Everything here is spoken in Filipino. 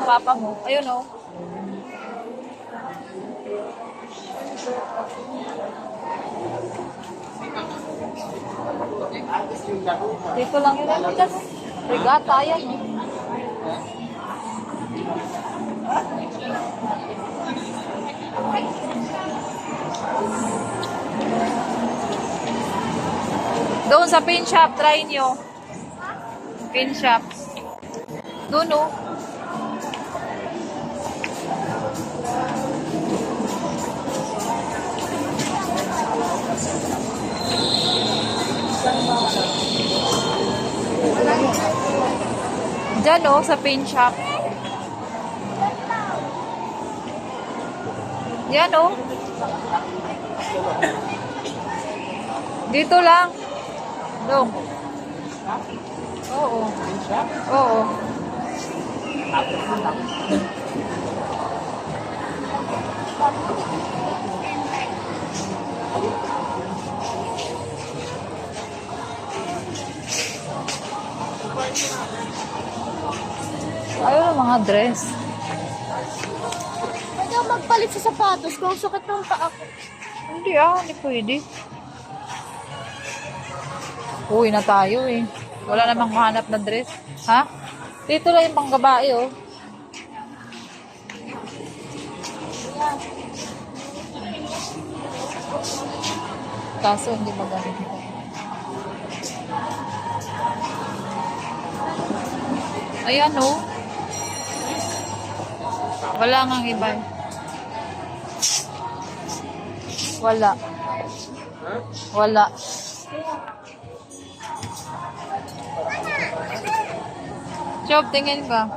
papa mo. Ayun oh. Dito lang yun. Regata, yan. Doon sa pin shop, try nyo. Pin shop. Doon oh. Diyan oh, sa pin shop. Yan oh. Dito lang. Dong. Oo. Oo. Ayun ang mga dress. Pwede ako magpalit sa sapatos kung sakit ng paa ko. Hindi hindi pwede. Uwi na tayo eh. Wala namang mahanap na dress. Ha? Dito lang yung pangbabae oh. Kaso hindi maganda. Ayan oh. Wala ngang iba. Wala. Wala. Job, tingin ka.